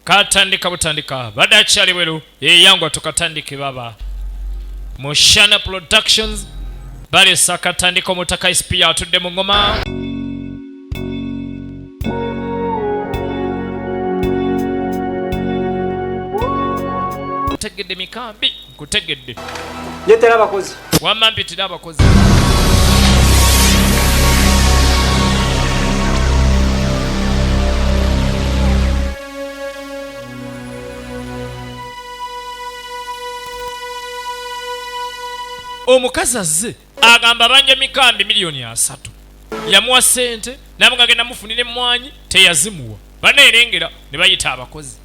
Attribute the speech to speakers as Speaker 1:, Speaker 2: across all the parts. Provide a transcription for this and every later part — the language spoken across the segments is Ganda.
Speaker 1: katandika butandika badakyali bweru yeyangwa tukatandike baba Moshana Productions balesa katandika omutaka ispia atudde mu ngoma kutegedde mikambi kutegedde
Speaker 2: letera abakozi
Speaker 1: wamampitira abakozi omukazi azze agamba banja mikambi miliyoni 3 yamuwa sente namwe agenda mufunire mwanyi teyazimuwa banerengera ne bayita abakozi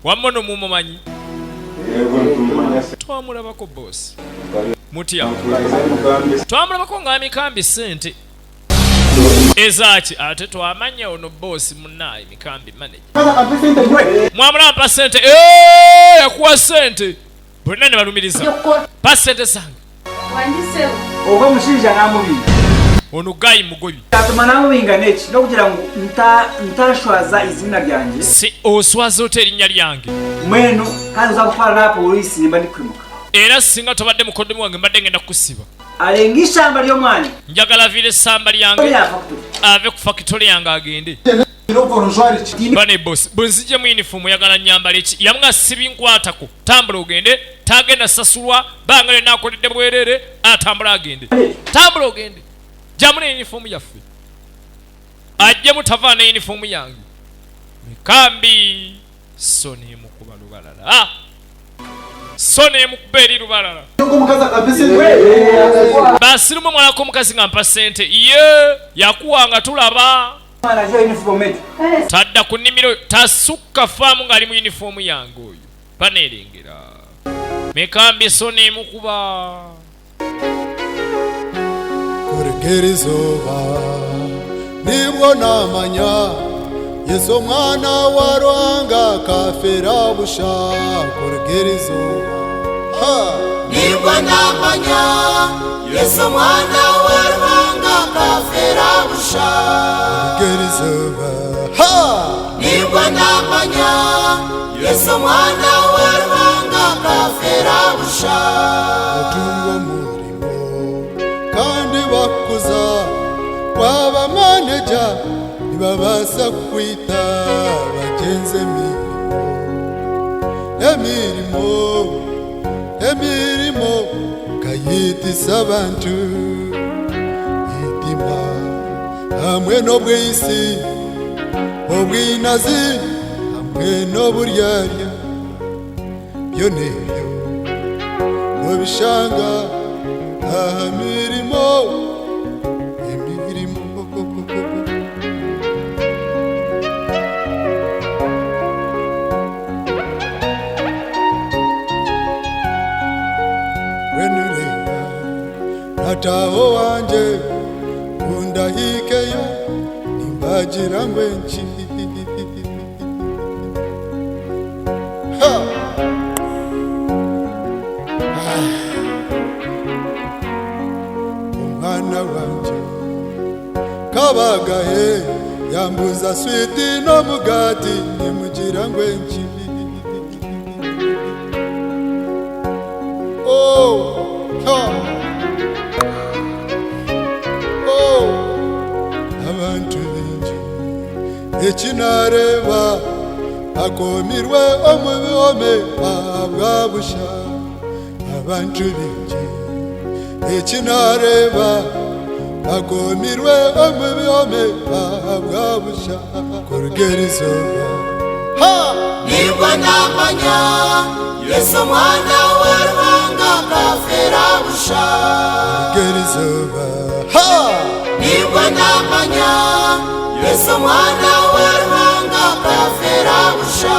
Speaker 1: wamono mumumanyi twamulabako boss mutya twamulabako nga mikambi sente ezaki ate twamanya ono boss munaye mikambi manager mwamulaba sente yakuwa sente bonna ne balumiriza pasente zange
Speaker 2: oba mushinja namubi
Speaker 1: ono gayi mugobi
Speaker 2: atuma namubinga neki nokugira ngu ntashwaza izina lyange
Speaker 1: si oswaza erinnya lyange
Speaker 2: mwenu kandi uza kutwala na polisi nimba ndikwimuka
Speaker 1: era singa tobadde mukoddomi wange mbadde ngenda kukusiba
Speaker 2: alenga ishamba ly'omwani
Speaker 1: njagala vile samba lyange ave ku factory yange agende bane boss bwenzije mu uniform yagala nyambala eki yamwa sibinkwatako tambula ogende tagenda sasulwa bangale nakoledde bwerere atambula agende tambula ogende jamune uniform yaffe ajje mutavana uniform yange mikambi soni mukuba lubalala soni mukuberi lubalala basirumu mwalako mukazi nga mpa sente ye yakuwanga tulaba tadda ku nnimiro tasukka faamu ng'ali mu yunifoomu yange oyo baneerengera mikambi soni mukuba
Speaker 3: kuregera izuba nibwo namanya Yesu mwana wa Ruhanga kafera busha kuregera izuba
Speaker 4: nibwo namanya Yesu mwana wa Ruhanga kafera busha
Speaker 3: kuregera izuba
Speaker 4: nibwo namanya Yesu mwana wa Ruhanga kafera busha
Speaker 3: utungo murimo kandi bakuza waba manager nibabasa kwita bagenze emirimo kayitisa abantu itima hamwe n'obwisi obwinazi hamwe n'oburyarya byo nebyo nobishanga aha mirimo ataho wanje undahikeyo nimbagira ngwenki umwana wanje kabagaye yambuza switi n'omugati nimugira ngwenki abantu bingi ekinareba akomirwe omubihome bwabusha abantu bingi ekinareba akomirwe omubihome bwabusha kurugera izuba
Speaker 4: nibwo namanya Yesu mwana wa Ruhanga kafera busha
Speaker 3: kurugera izuba
Speaker 4: nibwo namanya Yesu mwana wa Ruhanga kafera busha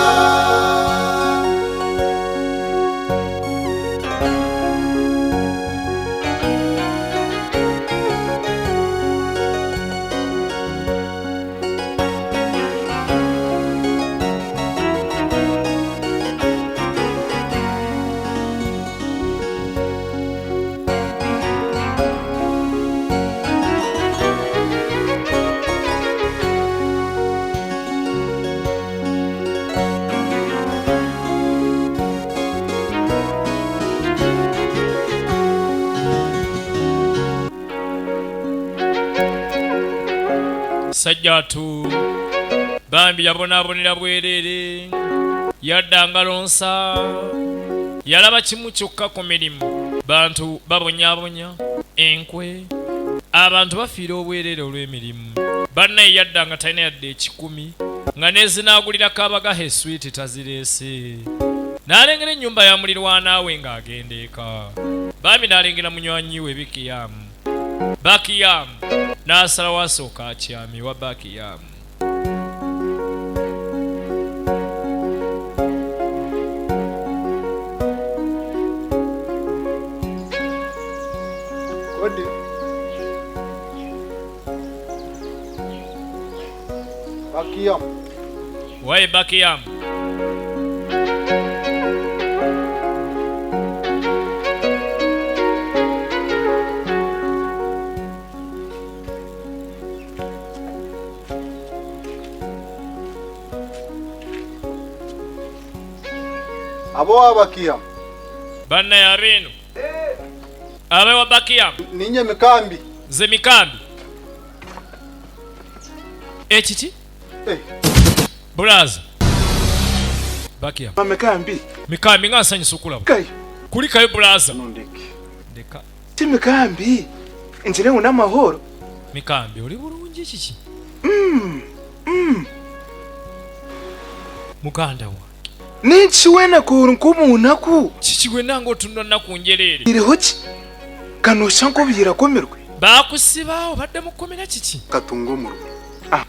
Speaker 1: Sajjatu bambi yabonaabonera bwerere yaddanga lonsa yalaba kimu kyokka ku mirimu bantu babonyaabonya enkwe abantu bafiira obwerere olw'emirimu bannaye yaddanga talina yadde 10 nga nezinaagulirako abagaha eswiiti tazireese n'alengera ennyumba ya mulirwanaawe ng'agenda eka bambi n'alengera munywanyi we Bakiyamu n'asalawo asooka akyami wa Bakiyamu.
Speaker 3: Bakiyamu.
Speaker 1: Waye Bakiyamu.
Speaker 3: Abo wa Bakiyamu.
Speaker 1: Banna ya bino. Abe wa Bakiyamu.
Speaker 3: Ninye mikambi.
Speaker 1: Ze mikambi. Ekiti? Buraza. Bakiyamu.
Speaker 5: Mikambi.
Speaker 1: Mikambi nga nsanyisa okulaba.
Speaker 5: Kai.
Speaker 1: Kulikayo Buraza.
Speaker 5: Ndeka. Ti mikambi. Njire una mahoro.
Speaker 1: Mikambi oli bulungi kiki? Muganda wa.
Speaker 5: Ninchi wena kurunkubunaku.
Speaker 1: Kiki wena ngo tunonna kunjerere.
Speaker 5: Irihoki. Kano shanko biyira komerwe.
Speaker 1: Bakusibawo badde mukomera kiki?
Speaker 3: Katungo murumu.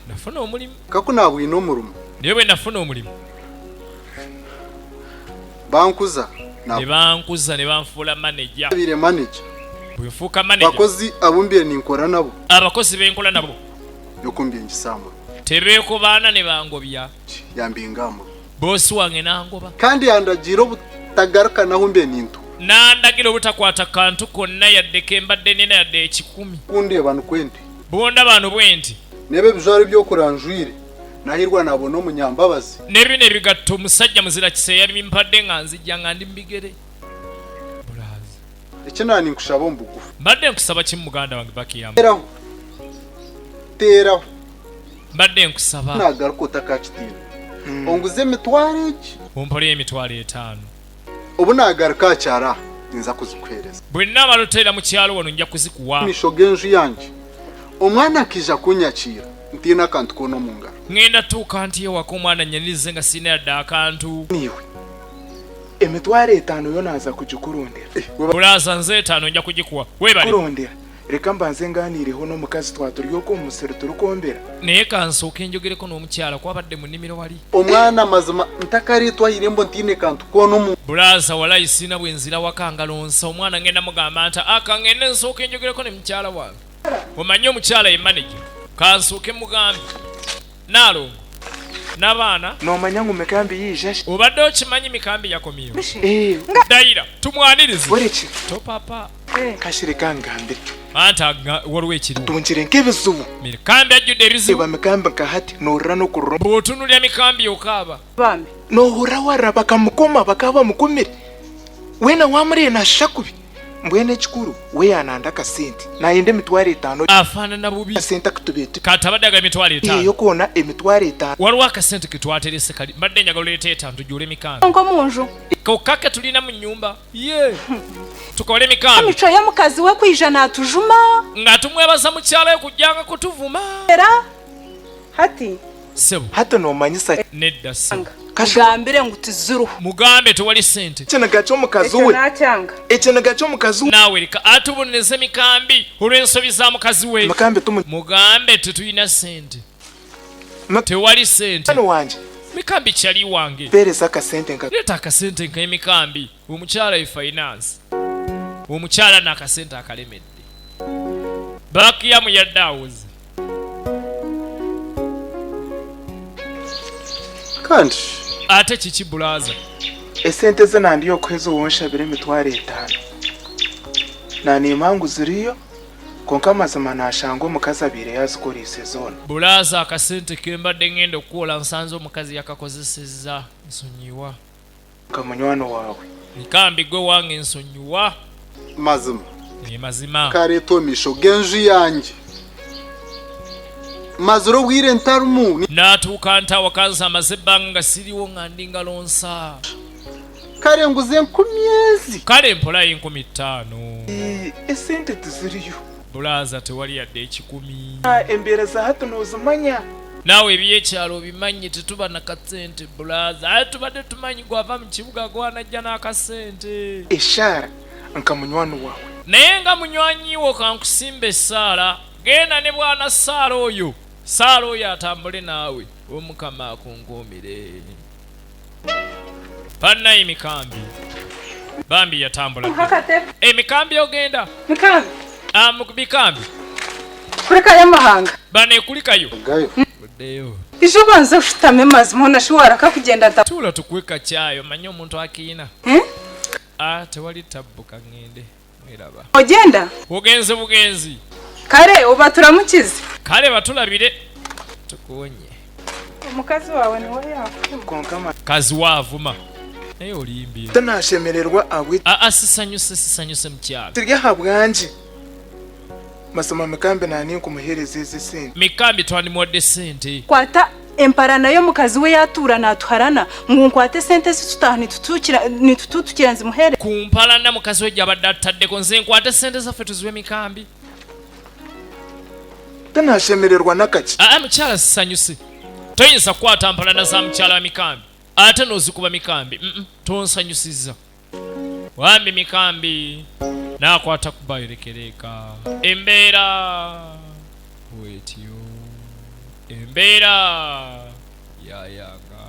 Speaker 1: Nafuna omulimu.
Speaker 3: Kakuna bwino murumu.
Speaker 1: Niwe nafuna omulimu.
Speaker 3: Bankuza.
Speaker 1: Ne bankuza ne banfuula manager.
Speaker 3: Bire manager.
Speaker 1: Bwefuuka manager.
Speaker 3: Bakozi abumbiye ninkora nabo.
Speaker 1: Abakozi benkola nabo.
Speaker 3: Yokumbiye ngisamba.
Speaker 1: Tebeeko baana ne bangobya.
Speaker 3: Yambingamo.
Speaker 1: Bosi wange nangoba.
Speaker 3: Kandi yandagira obutagaruka nahumbiye nintu.
Speaker 1: Nandagira obutakwata kantu konna yadde kembadde nina yadde 10.
Speaker 3: Kundeba nukwende.
Speaker 1: Bonda bano bwenti.
Speaker 3: Nebe bizwari byokuranjwire. Nahirwa nabona omunyambabazi.
Speaker 1: Nebine ebigatto omusajja muzira kiseya bimpadde nga nzijja nga ndi mbigere. Bulazi.
Speaker 3: Ekinani nkushaba ombugufu.
Speaker 1: Mbadde nkusaba kimu muganda wange Bakiyamu.
Speaker 3: Teraho.
Speaker 1: Mbadde nkusaba.
Speaker 3: Nagaruka otakakitira. Onguze emitwaro eki.
Speaker 1: Ompole emitwaro 5.
Speaker 3: Obu nagaruka akyara nza kuzikwereza.
Speaker 1: Bwe nnamala oteera mu kyalo wano nja kuzikuwa.
Speaker 3: Misho genju yange. Omwana akija kunyakira ntina akantu kono mu ngalo.
Speaker 1: Ngenda tuuka nti ewaka omwana nyanize nga sina yadde akantu.
Speaker 5: Niwe. Emitwaro 5 yo naza kugikurondera.
Speaker 1: Bulaza nze 5 nja kugikuwa. Webale.
Speaker 5: Kurondera. Reka mbanze nganireho n'omukazi twaturyoko omusere turukombera.
Speaker 1: Naye kansooka enjogereko n'omukyala kwabadde mu nnimiro wali.
Speaker 3: Omwana mazima ntakaritwa irembo ntine kantu kono mu.
Speaker 1: Bulaza walayi sina bwe nzira waka ngalonsa omwana ngenda mugamba nti akangende nsooka enjogereko ne mukyala wange. Omanyi omukyala ye manager. Kansooke mugambi. Naalongo. N'abaana.
Speaker 5: N'omanya ngu mikambi yija.
Speaker 1: Obadde okimanyi mikambi yakomyewo. Dayira tumwanirize.
Speaker 5: Oreki.
Speaker 1: Topapa.
Speaker 5: Kashirika ngambire.
Speaker 1: Anta waliwo ekiriwo.
Speaker 5: Tunjire nk'ebizibu.
Speaker 1: Mikambi ajjudde ebizibu.
Speaker 5: Eba mikambi nkahati n'orra n'okuruma.
Speaker 1: Bw'otunulira mikambi okaaba.
Speaker 6: Bambi.
Speaker 5: N'ohura warra bakamukoma bakaba mukumire. Wena wamurena shakubi. Mbwene ekikuru weyananda akasente nayenda emitwaro 5
Speaker 1: afaanana bubi
Speaker 5: akasente akatubete
Speaker 1: katabadaga emitwaro 5
Speaker 5: iyo kona emitwaro 5
Speaker 1: waliwo akasente ketwaterese kali mbadde njagala oleeta 5 tujule mikambi
Speaker 6: ngo munju
Speaker 1: kokake tulina mu nyumba ye tukole mikambi
Speaker 6: amico ya mukazi we kwijana atujuma
Speaker 1: nga tumwebaza mukyala yo kujjanga kutuvuma
Speaker 6: era hati
Speaker 1: sebo
Speaker 5: hata nomanyisa
Speaker 1: nedda sebo
Speaker 6: kagambire ngu tizuru
Speaker 1: mugambe tewali sente
Speaker 5: ekinaga ky'omukazi we ekinaga ky'omukazi we
Speaker 1: naawe leka atuboneze mikambi olw'ensobi za mukazi we mugambe tetulina sente tewali sente
Speaker 5: wanje
Speaker 1: mikambi kyali wange
Speaker 5: pereza akasente nka
Speaker 1: leeta akasente nk'emikambi omukyala ye finance omukyala n'akasente akalemedde Bakiyamu yadde awoze
Speaker 3: kandi
Speaker 1: ate kiki bulaza
Speaker 5: esente ze nandi okweza wonshabire emitwaro 5 nani impangu ziriyo konka amazima nashanga omukazi abire yazikorise zona
Speaker 1: bulaza akasente kembadde ngenda okukola nsanze omukazi yakakozesezza nsonyiwa
Speaker 5: kamunywano wawe
Speaker 1: mikambi gwe wange nsonyiwa
Speaker 3: mazima
Speaker 1: mazima
Speaker 3: kareto misho genju yange maziro bwire ntarumu
Speaker 1: n'atuuka ntawa kansa amaze ebbanga nga siriwo nga ndi ngalo nsa.
Speaker 3: kale nguze 10,000.
Speaker 1: kale mpolayo 5,000.
Speaker 5: esente tiziriyo.
Speaker 1: bulaaza tewali yadde 10,000.
Speaker 5: embeera za hatu n'ozimanya.
Speaker 1: naawe ebyekyalo obimanyi tetuba na kasente bulaaza. aye tubadde tumanyi gwava mu kibuga gwanajja n'akasente.
Speaker 5: eshara nka munywani waawe.
Speaker 1: naye nga munywanyiwo kankusimba essaala. genda ne bwana saala oyo. saala oyo atambule naawe. omukama akunkuumire. pannayi mikambi. bambi yatambula. mikambi ogenda.
Speaker 6: mikambi.
Speaker 1: mikambi.
Speaker 6: Kulikayo amahanga.
Speaker 1: bane kulikayo.
Speaker 3: gayo.
Speaker 1: buddeyo.
Speaker 6: Ijo banza ushitame mazima nashobora kakugenda ta.
Speaker 1: Tula tukweka kyayo manyo omuntu akiina. Tewali tabbuka ngende. Mwiraba.
Speaker 6: Ogenda?
Speaker 1: Ogenze bugenzi.
Speaker 6: Kale oba turamukize.
Speaker 1: Kale batulabire. Tukonye.
Speaker 6: Omukazi wawe ni wowe yafu.
Speaker 5: Konkama.
Speaker 1: Kazi wavuma. Naye olimbi.
Speaker 5: Tanashemererwa abwe.
Speaker 1: Sisanyuse mukyala.
Speaker 5: Tirya habwanje. Masoma mikambi nani nkumuhereza ezi sente. Mikambi
Speaker 1: twani modde sente.
Speaker 6: Kwata empara nayo mukazi we yatura natuharana nkwate sente zitutaha nitutukira nzimuhere.
Speaker 1: Kumpala na mukazi we jabadde ataddeko nze nkwate sente zaffe tuziwe mikambi.
Speaker 5: Tanashemererwa nakaki.
Speaker 1: Mukyala sisanyuse. Toyinza kukwata mpalana za mukyala wa mikambi. Ate n'ozikuba mikambi. Tonsanyusiza. Wambi mikambi. Nakwata kubayolekereka. Embeera. Wetyo. Embeera. Yayanga.